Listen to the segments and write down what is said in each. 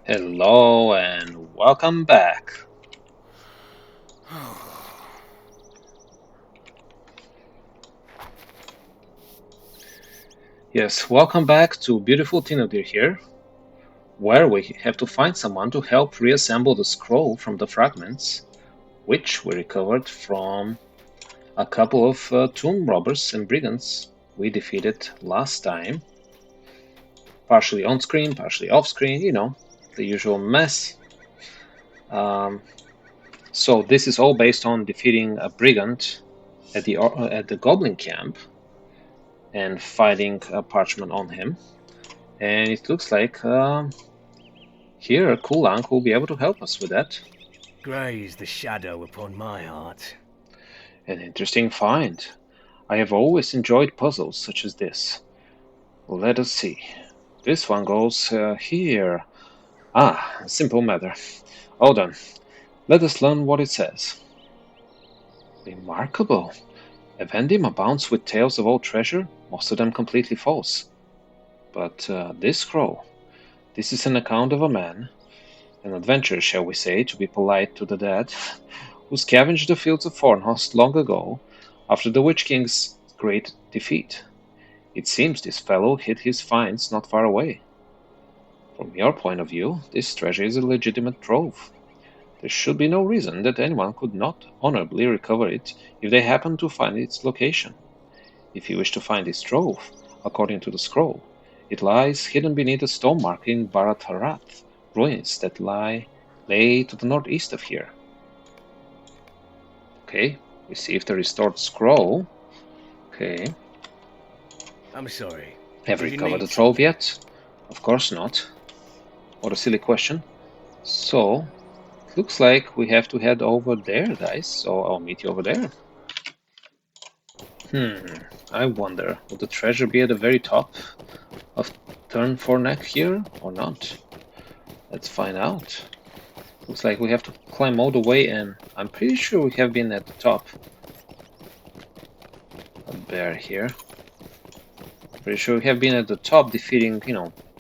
Hello and welcome back. Yes, welcome back to beautiful Tinodir here, where we have to find someone to help reassemble the scroll from the fragments, which we recovered from a couple of tomb robbers and brigands we defeated last time. Partially on screen, partially off screen, the usual mess. Um, so this is all based on defeating a brigand at the goblin camp and finding a parchment on him. And it looks like here Kulang will be able to help us with that. Graze the shadow upon my heart. An interesting find. I have always enjoyed puzzles such as this. Let us see. This one goes here. Ah, a simple matter. Hold on. Let us learn what it says. Remarkable. Evendim abounds with tales of old treasure, most of them completely false. But this scroll, this is an account of a man, an adventurer, shall we say, to be polite to the dead, who scavenged the fields of Fornhost long ago after the Witch King's great defeat. It seems this fellow hid his finds not far away. From your point of view, this treasure is a legitimate trove. There should be no reason that anyone could not honorably recover it if they happen to find its location. If you wish to find this trove, according to the scroll, it lies hidden beneath a stone marker in Bharat ruins that lay to the northeast of here. Okay, receive the restored scroll. Okay. I'm sorry. Have you Did you recovered the need trove something? yet? Of course not. What a silly question. So, it looks like we have to head over there, guys. So I'll meet you over there. I wonder, will the treasure be at the very top of turn 4 neck here or not? Let's find out. Looks like we have to climb all the way, and I'm pretty sure we have been at the top. A bear here. Pretty sure we have been at the top defeating,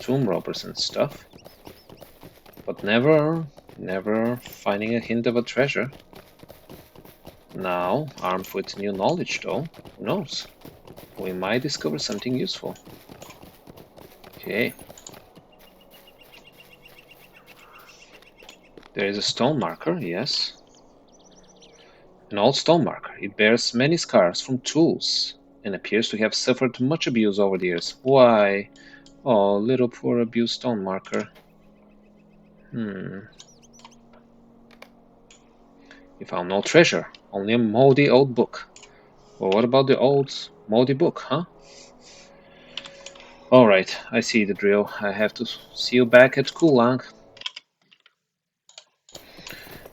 tomb robbers and stuff. But never finding a hint of a treasure. Now, armed with new knowledge though, who knows? We might discover something useful. Okay. There is a stone marker, yes. An old stone marker. It bears many scars from tools and appears to have suffered much abuse over the years. Why? Oh, little poor abused stone marker. You found no treasure, only a moldy old book. Well, what about the old moldy book, huh? Alright, I see the drill. I have to see you back at Kulang.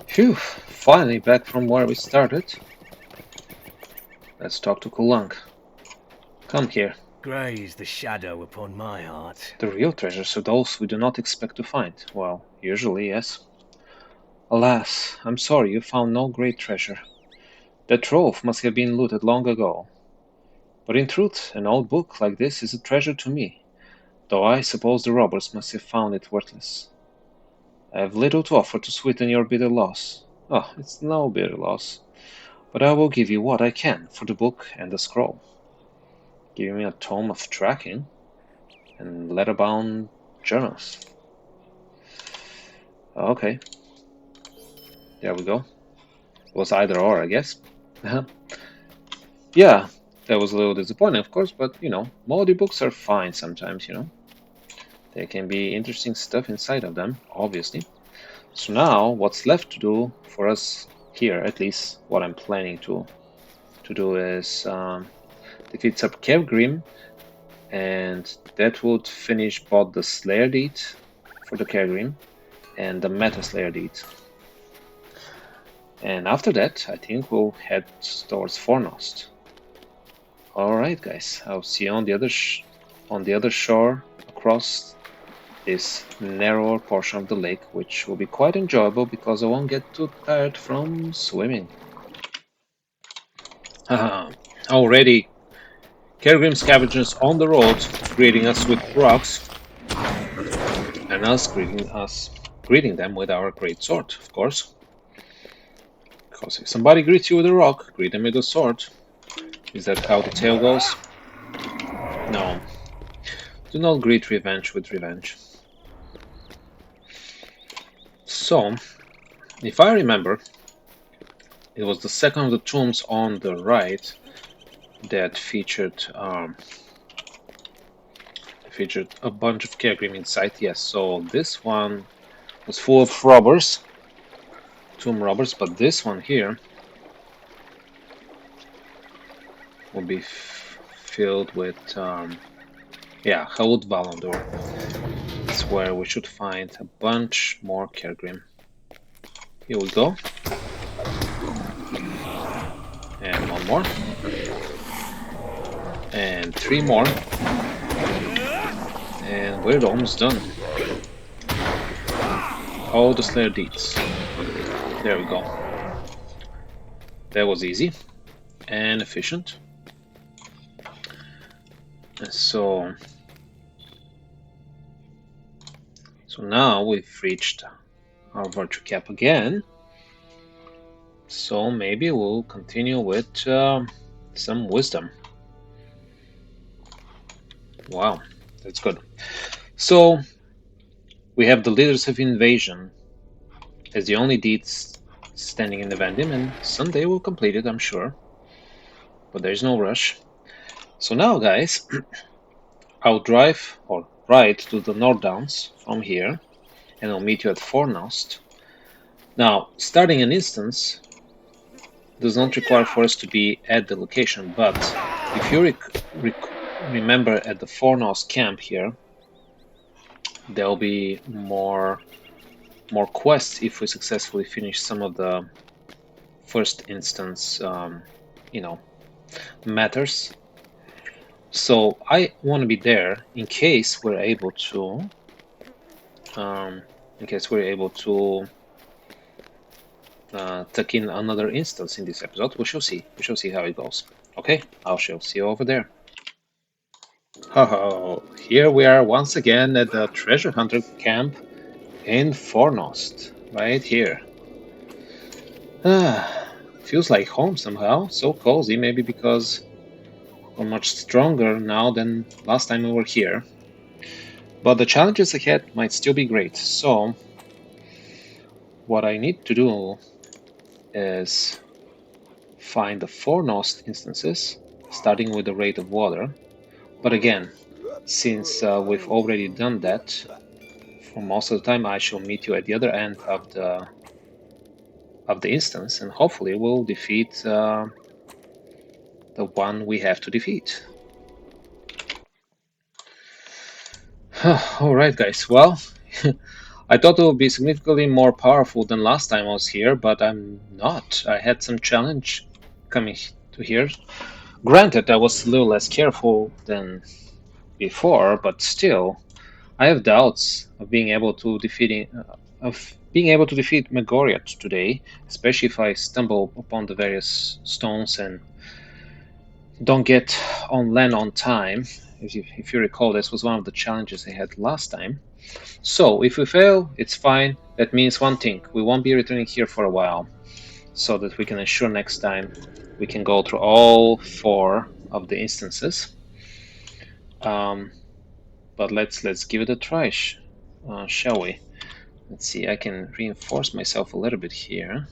Phew, finally back from where we started. Let's talk to Kulang. Come here. Graze the shadow upon my heart. The real treasures are those we do not expect to find. Well, usually, yes. Alas, I'm sorry you found no great treasure. That trove must have been looted long ago. But in truth, an old book like this is a treasure to me, though I suppose the robbers must have found it worthless. I have little to offer to sweeten your bitter loss. Oh, it's no bitter loss. But I will give you what I can for the book and the scroll. Give me a tome of tracking and letter-bound journals. Okay, there we go. It was either or, I guess. Yeah, that was a little disappointing, of course, but moldy books are fine sometimes, There can be interesting stuff inside of them, obviously. So now, what's left to do for us here, at least what I'm planning to do is defeat Sub Kevgrim, and that would finish both the Slayer deed for the Kevgrim and the Meta Slayer deed. And after that, I think we'll head towards Fornost. Alright guys, I'll see you on the other shore across this narrower portion of the lake, which will be quite enjoyable because I won't get too tired from swimming. Haha, already Kergrim scavengers on the road, greeting us with rocks. And and us greeting them with our great sword, of course. Because if somebody greets you with a rock, greet them with a sword. Is that how the tale goes? No. Do not greet revenge with revenge. So, if I remember, it was the second of the tombs on the right that featured a bunch of Kergrim inside. Yes, so this one was full of robbers, tomb robbers, but this one here will be filled with, yeah, Haud Valandor. That's where we should find a bunch more Kergrim. Here we go. And one more. And three more. And we're almost done. All the Slayer deeds. There we go. That was easy and efficient. So now we've reached our virtue cap again. So maybe we'll continue with some wisdom. Wow, that's good. So we have the leaders of invasion as the only deeds standing in the Vandim, and someday we'll complete it, I'm sure. But there's no rush. So now, guys, I'll drive or ride to the North Downs from here, and I'll meet you at Fornost. Now, starting an instance does not require for us to be at the location, but if you remember at the Fornost camp here, there'll be more quests if we successfully finish some of the first instance, matters. So I want to be there in case we're able to. Tuck in another instance in this episode. We shall see. We shall see how it goes. Okay, I shall see you over there. Oh, here we are once again at the treasure hunter camp in Fornost, right here. Feels like home somehow. So cozy, maybe because we're much stronger now than last time we were here. But the challenges ahead might still be great. So what I need to do is find the Fornost instances, starting with the Raid of Water. But again, since we've already done that, for most of the time I shall meet you at the other end of the instance, and hopefully we'll defeat the one we have to defeat. Alright guys, well, I thought it would be significantly more powerful than last time I was here, but I'm not. I had some challenge coming to here. Granted, I was a little less careful than before, but still, I have doubts of being able to defeat Megoriot today, especially if I stumble upon the various stones and don't get on land on time. If you recall, this was one of the challenges I had last time. So if we fail, it's fine. That means one thing: we won't be returning here for a while, so that we can ensure next time we can go through all 4 of the instances. But let's give it a try, shall we? Let's see. I can reinforce myself a little bit here.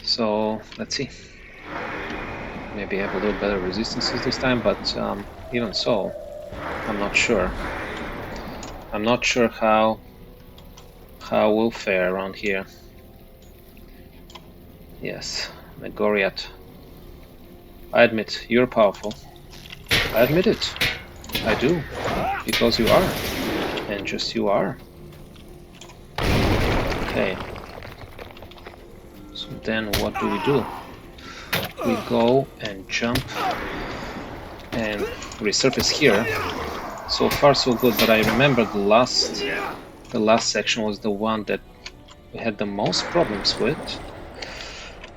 So let's see. Maybe I have a little better resistances this time, but even so, I'm not sure. I'm not sure how we'll fare around here. Yes, Megoriot. I admit, you're powerful. I admit it. I do. Because you are. And just you are. Okay. So then what do? We go and jump and resurface here. So far so good, but I remember the last section was the one that we had the most problems with.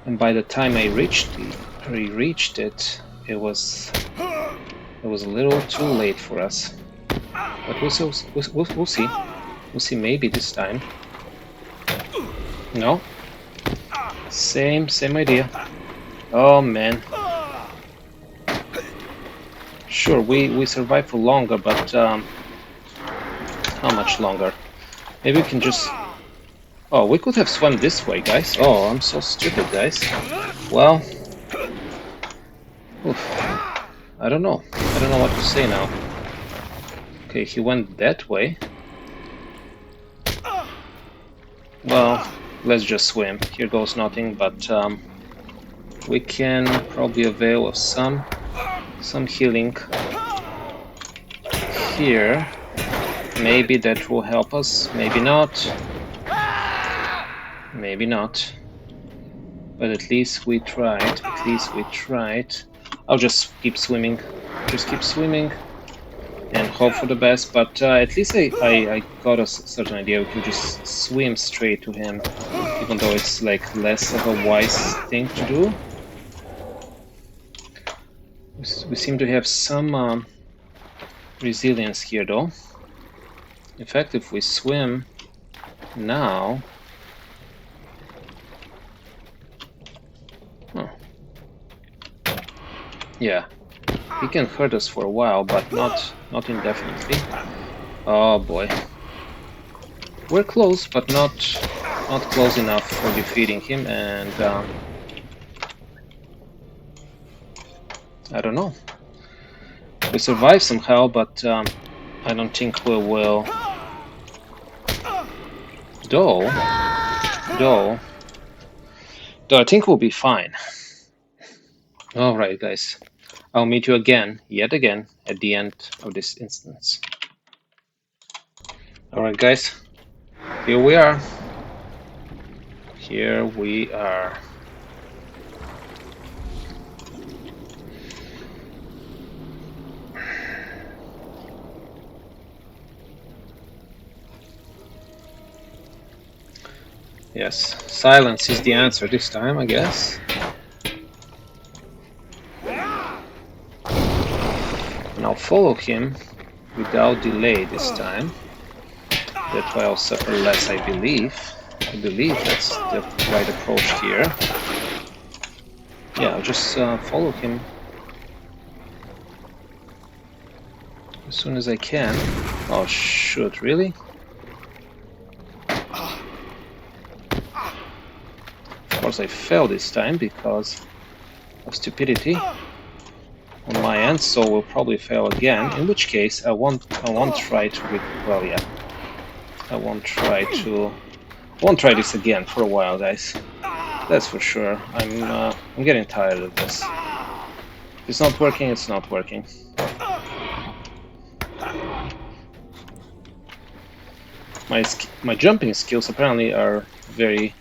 And by the time I reached it, it was It was a little too late for us. But we'll see. We'll see. We'll see maybe this time. No? Same idea. Oh man. Sure, we survive for longer, but how much longer? Maybe we can just... Oh, we could have swum this way, guys. Oh, I'm so stupid, guys. Well... Oof. I don't know. I don't know what to say now. Okay, he went that way. Well, let's just swim. Here goes nothing, but we can probably avail of some healing here. Maybe that will help us. Maybe not. Maybe not. But at least we tried. At least we tried. I'll just keep swimming. Just keep swimming and hope for the best. But at least I got a certain idea. We can just swim straight to him, even though it's like less of a wise thing to do. We seem to have some resilience here, though. In fact, if we swim now... Huh. Yeah, he can hurt us for a while, but not indefinitely. Oh boy. We're close, but not close enough for defeating him, and I don't know. We survived somehow, but I don't think we will. Though I think we'll be fine. Alright, guys. I'll meet you again, yet again, at the end of this instance. Alright, guys. Here we are. Here we are. Yes, silence is the answer this time, I guess. And I'll follow him without delay this time. That way I'll suffer less, I believe. I believe that's the right approach here. Yeah, I'll just follow him as soon as I can. Oh shoot, really? Of course I failed this time because of stupidity on my end, so we'll probably fail again, in which case I won't try to well, yeah. I won't try this again for a while, guys. That's for sure. I'm getting tired of this. If it's not working, it's not working. My jumping skills apparently are very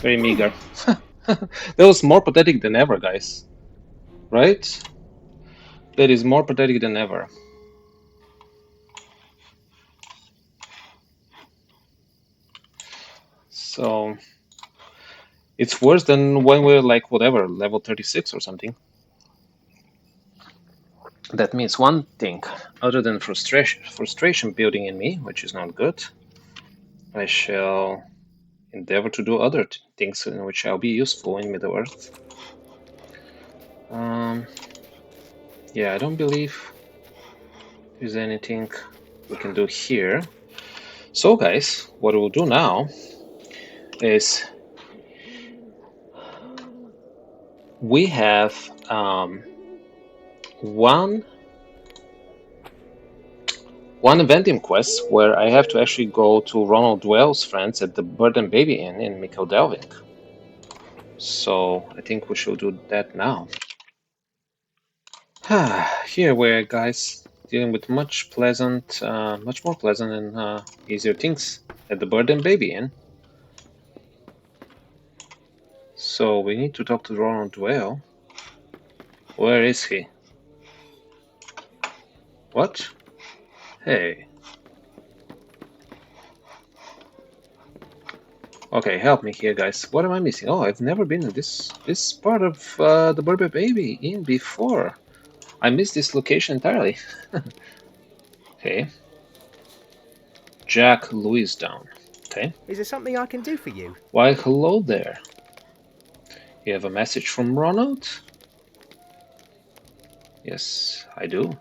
meager. That was more pathetic than ever, guys. Right? That is more pathetic than ever. So it's worse than when we're like whatever, level 36 or something. That means one thing, other than frustration building in me, which is not good. I shall endeavor to do other things in which I'll be useful in Middle-earth. Yeah, I don't believe there's anything we can do here. So guys, what we'll do now is we have one eventing quest where I have to actually go to Ronald Dwell's friends at the Bird and Baby Inn in Mikkel Delving. So I think we should do that now. Here we're, guys, dealing with much more pleasant and easier things at the Bird and Baby Inn. So we need to talk to Ronald Dwell. Where is he? What? Hey. Okay, help me here, guys. What am I missing? Oh, I've never been in this part of the Burberry Baby in before. I missed this location entirely. Okay, Jack Louis down. Okay. Is there something I can do for you? Why, hello there. You have a message from Ronald? Yes, I do.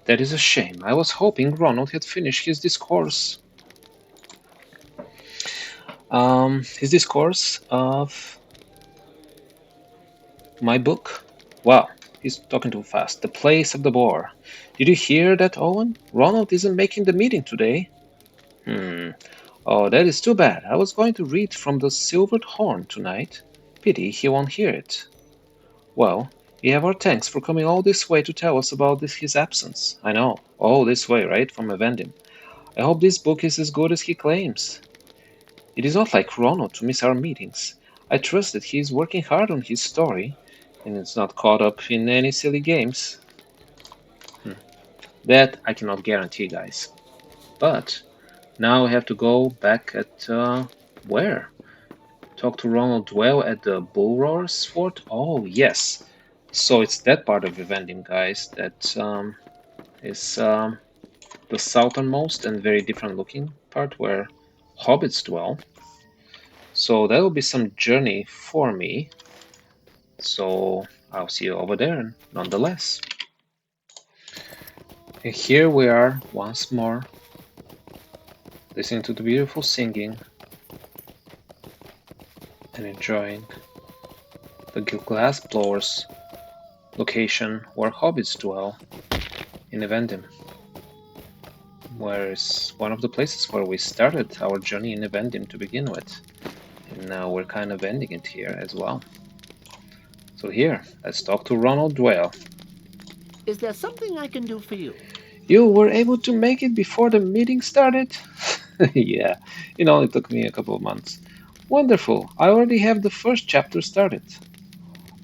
That is a shame. I was hoping Ronald had finished his discourse. His discourse of my book. Wow, he's talking too fast. The Place of the Boar. Did you hear that, Owen? Ronald isn't making the meeting today. Oh, that is too bad. I was going to read from the Silvered Horn tonight. Pity he won't hear it. Well, we have our thanks for coming all this way to tell us about his absence. I know, all this way, right, from Evendim. I hope this book is as good as he claims. It is not like Ronald to miss our meetings. I trust that he is working hard on his story, and is not caught up in any silly games. That I cannot guarantee, guys. But now I have to go back at where? Talk to Ronald Dwell at the Bull Roar's Fort? Oh, yes. So it's that part of Evendim, guys, that is the southernmost and very different looking part where hobbits dwell. So that will be some journey for me. So I'll see you over there nonetheless. And here we are once more, listening to the beautiful singing and enjoying the glass blowers location where hobbits dwell in Evendim, where is one of the places where we started our journey in Evendim to begin with, and now we're kind of ending it here as well. So here, let's talk to Ronald Dwell. Is there something I can do for you? You were able to make it before the meeting started? Yeah, it only took me a couple of months. Wonderful, I already have the first chapter started.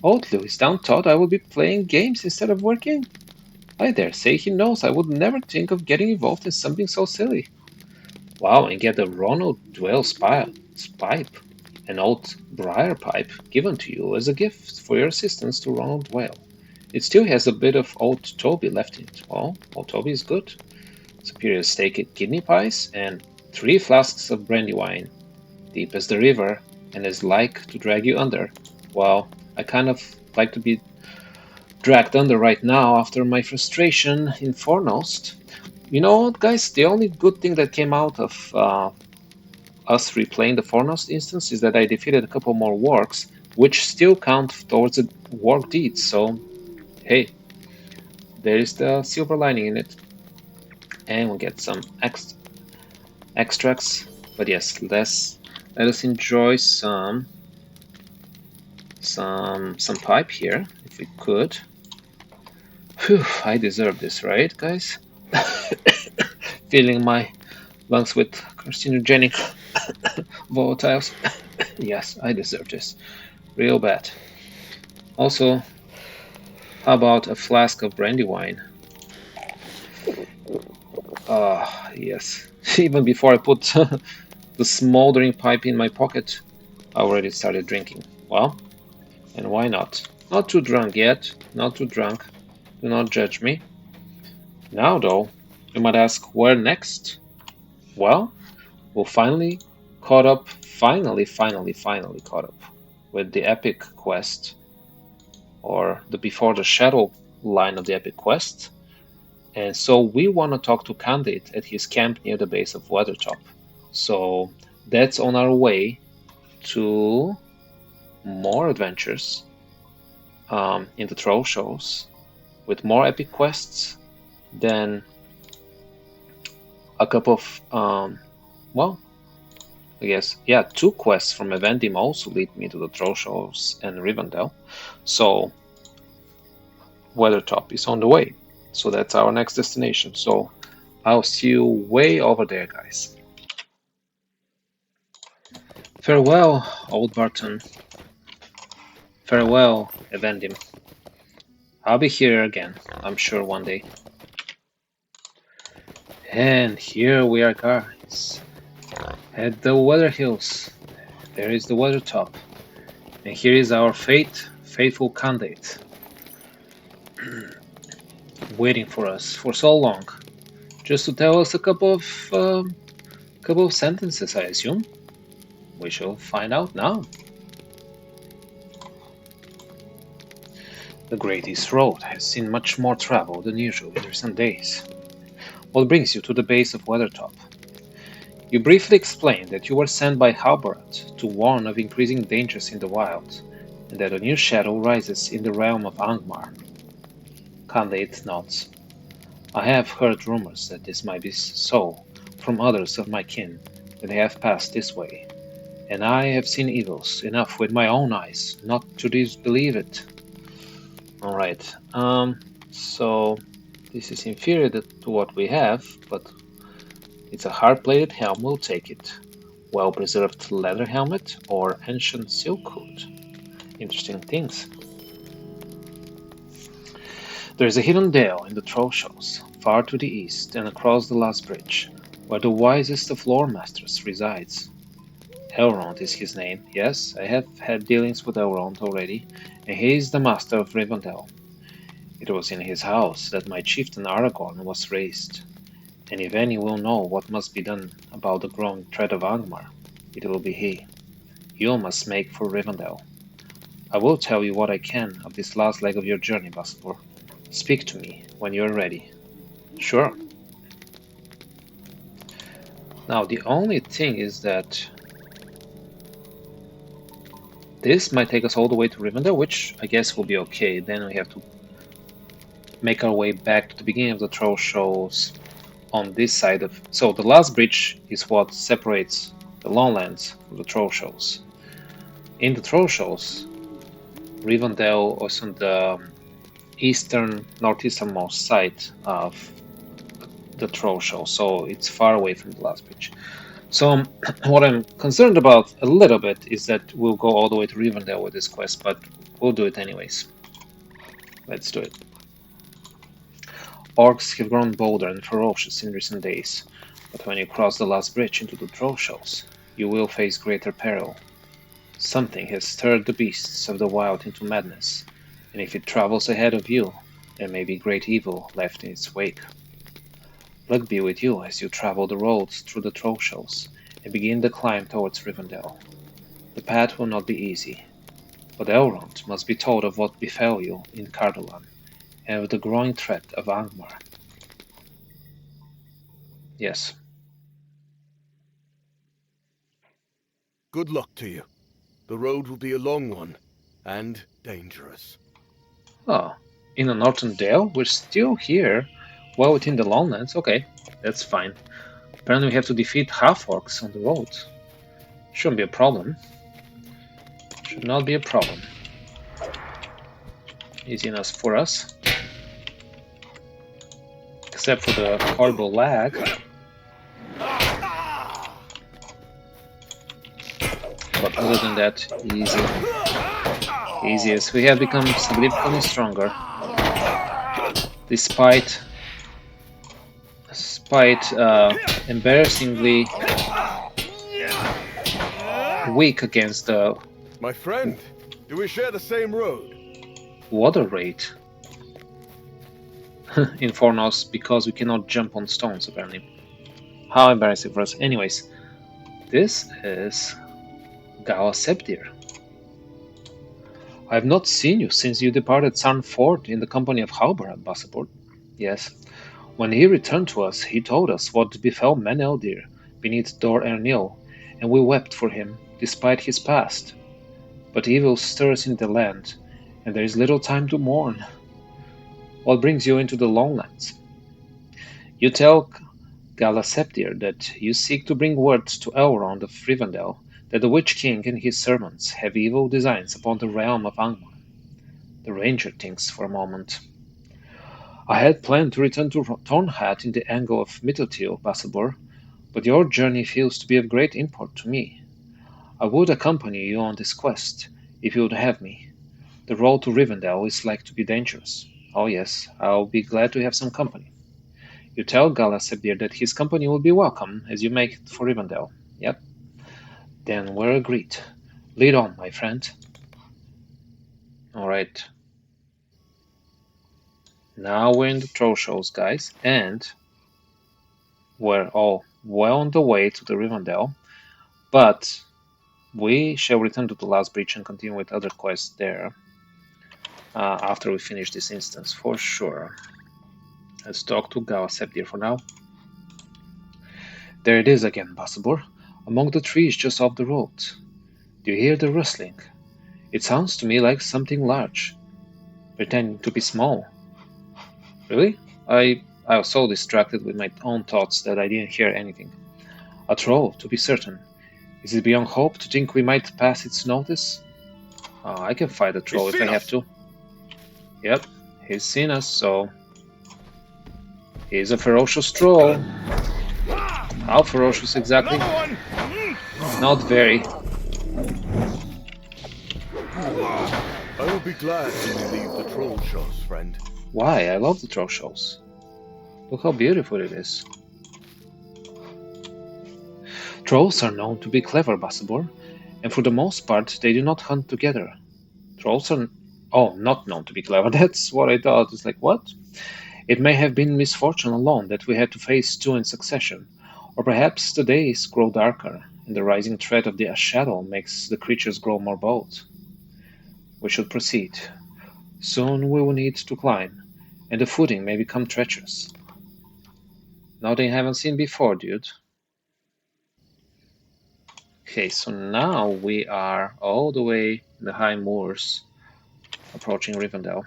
Old Louis Down thought I would be playing games instead of working. I dare say he knows I would never think of getting involved in something so silly. Wow, and get the Ronald Dwell's pipe, an old briar pipe given to you as a gift for your assistance to Ronald Dwell. It still has a bit of old Toby left in it. Well, old Toby is good. Superior steak kidney pies, and 3 flasks of brandy wine, deep as the river, and as like to drag you under. Well, I kind of like to be dragged under right now after my frustration in Fornost. You know what, guys? The only good thing that came out of us replaying the Fornost instance is that I defeated a couple more wargs, which still count towards the warg deeds, so hey, there is the silver lining in it. And we'll get some extracts. But yes, let us enjoy some pipe here, if we could. Phew, I deserve this, right, guys? Filling my lungs with carcinogenic volatiles. Yes, I deserve this. Real bad. Also, how about a flask of brandy wine? Ah, yes. Even before I put the smoldering pipe in my pocket, I already started drinking. Well, and why not? Not too drunk yet, not too drunk. Do not judge me. Now, though, you might ask, where next? Well, we're finally caught up, finally caught up with the epic quest, or the before the shadow line of the epic quest. And so we want to talk to Candide at his camp near the base of Weathertop. So that's on our way to more adventures in the troll shows with more epic quests. Then a couple of well, I guess, yeah, 2 quests from Evendim also lead me to the troll shows and Rivendell. So Weathertop is on the way. So that's our next destination. So I'll see you way over there, guys. Farewell, old Barton. Farewell, Evendim. I'll be here again, I'm sure, one day. And here we are, guys, at the Weather Hills. There is the weather top, and here is our faithful candidate, waiting for us for so long, just to tell us a couple of sentences, I assume. We shall find out now. The Great East Road has seen much more travel than usual in recent days. What brings you to the base of Weathertop? You briefly explained that you were sent by Halbarat to warn of increasing dangers in the wild, and that a new shadow rises in the realm of Angmar. Candide nods. I have heard rumors that this might be so from others of my kin that have passed this way, and I have seen evils enough with my own eyes not to disbelieve it. Alright, so this is inferior to what we have, but it's a hard-plated helm, we'll take it. Well-preserved leather helmet or ancient silk hood. Interesting things. There is a hidden dale in the Trollshaws, far to the east and across the last bridge, where the wisest of lore masters resides. Elrond is his name. Yes, I have had dealings with Elrond already, and he is the master of Rivendell. It was in his house that my chieftain Aragorn was raised, and if any will know what must be done about the growing threat of Angmar, it will be he. You must make for Rivendell. I will tell you what I can of this last leg of your journey, Bastor. Speak to me when you are ready. Sure. Now, the only thing is that this might take us all the way to Rivendell, which I guess will be okay. Then we have to make our way back to the beginning of the Troll Shows on this side of. So the last bridge is what separates the Lowlands from the Troll Shows. In the Troll Shows, Rivendell was on the northeasternmost side of the Troll Show, so it's far away from the last bridge. So what I'm concerned about a little bit is that we'll go all the way to Rivendell with this quest, but we'll do it anyways. Let's do it. Orcs have grown bolder and ferocious in recent days, but when you cross the last bridge into the Troll Shows, you will face greater peril. Something has stirred the beasts of the wild into madness, and if it travels ahead of you, there may be great evil left in its wake. Luck be with you as you travel the roads through the Troll Shows and begin the climb towards Rivendell. The path will not be easy, but Elrond must be told of what befell you in Cardolan, and of the growing threat of Angmar. Yes. Good luck to you. The road will be a long one, and dangerous. Oh, in the Northern Dale? We're still here, well within the Lowlands. Okay, that's fine. Apparently we have to defeat half-orcs on the road. Shouldn't be a problem. Should not be a problem. Easy enough for us. Except for the horrible lag. But other than that, easy. Easy as we have become significantly stronger. Despite embarrassingly weak against the My friend, do we share the same road? water rate in Fornos because we cannot jump on stones apparently. How embarrassing for us. Anyways, this is Galaseptir. I have not seen you since you departed Sarnford in the company of Halbarad, Bassaport. Yes. When he returned to us, he told us what befell Meneldir beneath Dor Ernil, and we wept for him, despite his past. But evil stirs in the land, and there is little time to mourn. What brings you into the Lowlands? You tell Galaseptir that you seek to bring word to Elrond of Rivendell that the Witch King and his servants have evil designs upon the realm of Angmar. The ranger thinks for a moment. I had planned to return to Tornhat in the angle of Mitteltil, Basselbor, but your journey feels to be of great import to me. I would accompany you on this quest, if you would have me. The road to Rivendell is like to be dangerous. Oh yes, I'll be glad to have some company. You tell Galasebir that his company will be welcome as you make it for Rivendell. Yep. Then we're agreed. Lead on, my friend. Alright. Now we're in the troll shows, guys, and we're all well on the way to the Rivendell, but we shall return to the last breach and continue with other quests there after we finish this instance, for sure. Let's talk to Galasepdir for now. There it is again, Basabor, among the trees just off the road. Do you hear the rustling? It sounds to me like something large, pretending to be small. Really? I was so distracted with my own thoughts that I didn't hear anything. A troll, to be certain. Is it beyond hope to think we might pass its notice? I can fight a troll if I have to. Yep, he's seen us, so... He's a ferocious troll. How ferocious exactly? Not very. I will be glad when you leave the troll shows, friend. Why? I love the troll shows. Look how beautiful it is. Trolls are known to be clever, Basabor, and for the most part they do not hunt together. Trolls are... Oh, not known to be clever. That's what I thought. It's like, what? It may have been misfortune alone that we had to face two in succession, or perhaps the days grow darker, and the rising threat of the shadow makes the creatures grow more bold. We should proceed. Soon we will need to climb, and the footing may become treacherous. Nothing I haven't seen before, dude. Okay, so now we are all the way in the high moors, approaching Rivendell.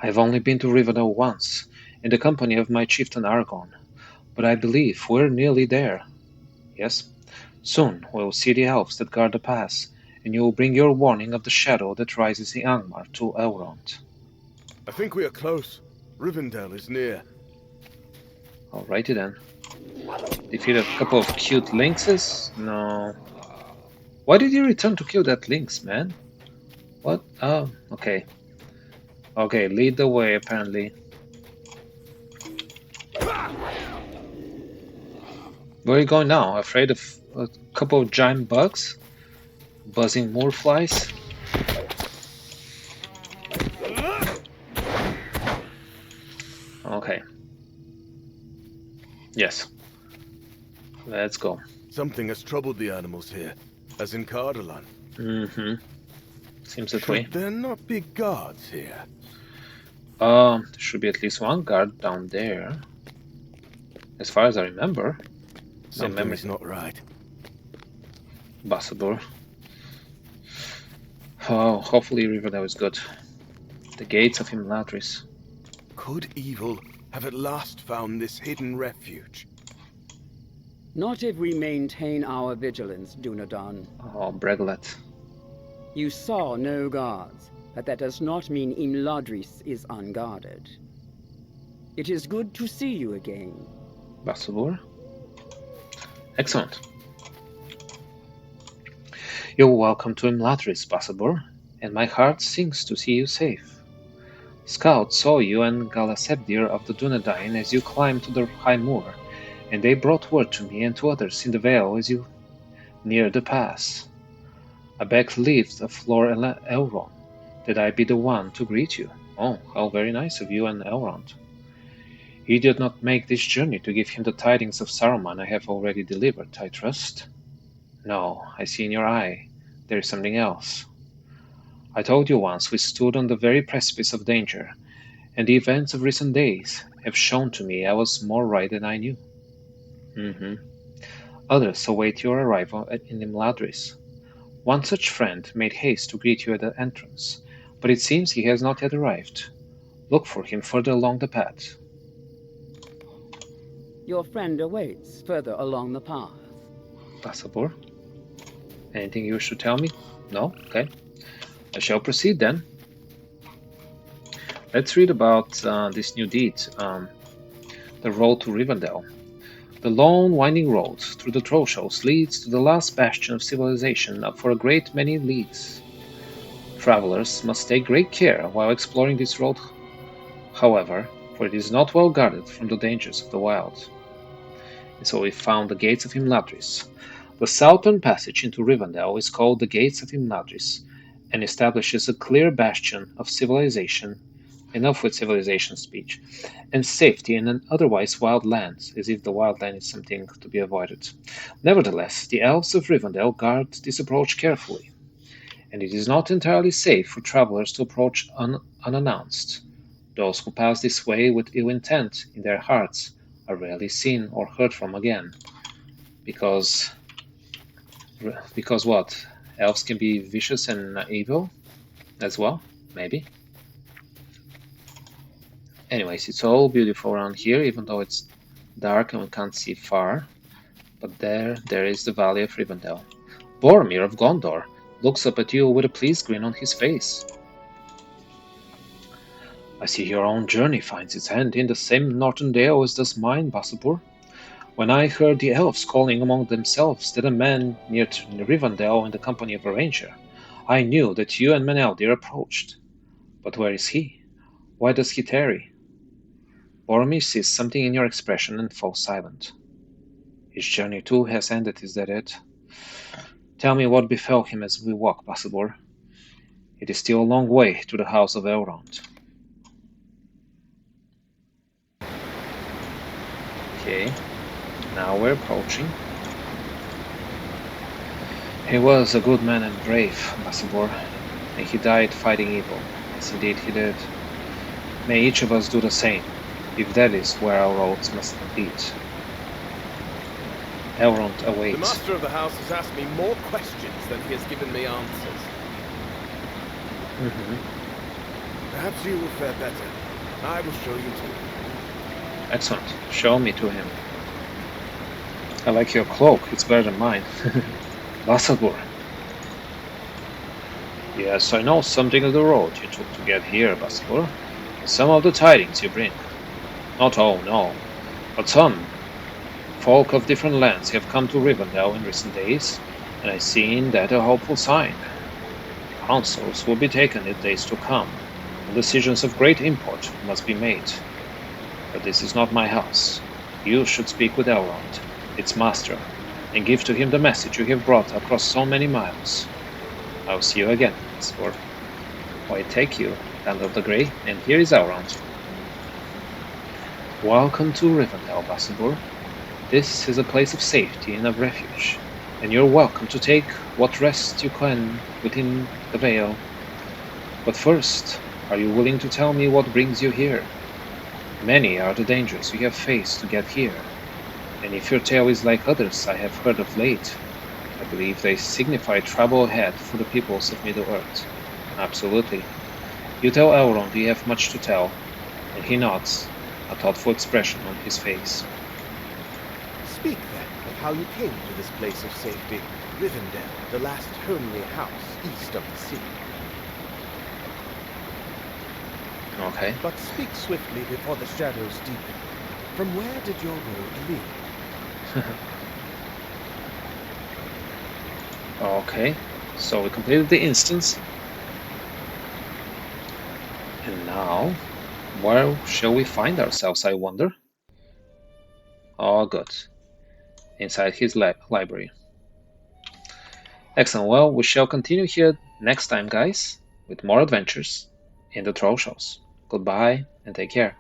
I have only been to Rivendell once, in the company of my chieftain Aragorn, but I believe we're nearly there. Yes, soon we will see the elves that guard the pass, and you will bring your warning of the shadow that rises in Angmar to Elrond. I think we are close. Rivendell is near. Alrighty then. Defeat a couple of cute lynxes? No. Why did you return to kill that lynx, man? What? Oh, okay. Okay, lead the way, apparently. Where are you going now? Afraid of a couple of giant bugs? Buzzing moor flies? Okay. Yes. Let's go. Something has troubled the animals here, as in Cardolan. Mm-hmm. Seems that way. Should there not be guards here? There should be at least one guard down there. As far as I remember. Something is not right. Bassador. Oh, hopefully Riverdale is good. The gates of Imladris. Could evil have at last found this hidden refuge? Not if we maintain our vigilance, Dunedain. Oh, Breglet. You saw no guards, but that does not mean Imladris is unguarded. It is good to see you again. Bassador. Excellent. You're welcome to Imladris, Bassador, and my heart sings to see you safe. Scouts saw you and Galasebdir of the Dunedain as you climbed to the high moor, and they brought word to me and to others in the vale as you neared the pass. I begged leave of Lord Elrond that I be the one to greet you. Oh, how very nice of you and Elrond. You did not make this journey to give him the tidings of Saruman I have already delivered, I trust? No, I see in your eye there is something else. I told you once we stood on the very precipice of danger, and the events of recent days have shown to me I was more right than I knew. Others await your arrival in Imladris. One such friend made haste to greet you at the entrance, but it seems he has not yet arrived. Look for him further along the path. Your friend awaits further along the path. Passabor? Anything you should tell me? No? Okay. I shall proceed then. Let's read about this new deed, the road to Rivendell. The long, winding road through the Trollshows leads to the last bastion of civilization up for a great many leagues. Travelers must take great care while exploring this road, however, for it is not well guarded from the dangers of the wild. So we found the gates of Imladris. The southern passage into Rivendell is called the Gates of Imladris, and establishes a clear bastion of civilization, enough with civilization speech, and safety in an otherwise wild land, as if the wild land is something to be avoided. Nevertheless, the elves of Rivendell guard this approach carefully, and it is not entirely safe for travelers to approach unannounced. Those who pass this way with ill intent in their hearts are rarely seen or heard from again, because what? Elves can be vicious and evil as well, maybe. Anyways, it's all beautiful around here, even though it's dark and we can't see far. But there is the Valley of Rivendell. Boromir of Gondor looks up at you with a pleased grin on his face. I see your own journey finds its end in the same northern dale as does mine, Basabur. When I heard the elves calling among themselves that a man near Rivendell in the company of a ranger, I knew that you and Meneldir approached. But where is he? Why does he tarry? Boromir sees something in your expression and falls silent. His journey too has ended, is that it? Tell me what befell him as we walk, Basabor. It is still a long way to the house of Elrond. Okay, now we're approaching. He was a good man and brave, Basabor, and he died fighting evil. Yes, indeed he did. May each of us do the same, if that is where our roads must lead. Elrond awaits. The master of the house has asked me more questions than he has given me answers. Perhaps you will fare better. I will show you to him. Excellent. Show me to him. I like your cloak. It's better than mine. Basabur. Yes, I know something of the road you took to get here, Basabur. Some of the tidings you bring. Not all, no, but some. Folk of different lands have come to Rivendell in recent days, and I seen that a hopeful sign. Councils will be taken in days to come, and decisions of great import must be made. But this is not my house. You should speak with Elrond, its master, and give to him the message you have brought across so many miles. I will see you again, Sword. Why take you, Land of the Grey, and here is Elrond. Welcome to Rivendell, Basabur. This is a place of safety and of refuge, and you're welcome to take what rest you can within the Vale. But first, are you willing to tell me what brings you here? Many are the dangers you have faced to get here, and if your tale is like others I have heard of late, I believe they signify trouble ahead for the peoples of Middle-earth. Absolutely. You tell Elrond you have much to tell, and he nods, a thoughtful expression on his face. Speak then of how you came to this place of safety, Rivendell, the last homely house east of the sea. Okay. But speak swiftly before the shadows deepen. From where did your road lead? Okay, so we completed the instance. And now, where shall we find ourselves, I wonder? Oh, good. Inside his library. Excellent. Well, we shall continue here next time, guys, with more adventures in the Troll Shows. Goodbye and take care.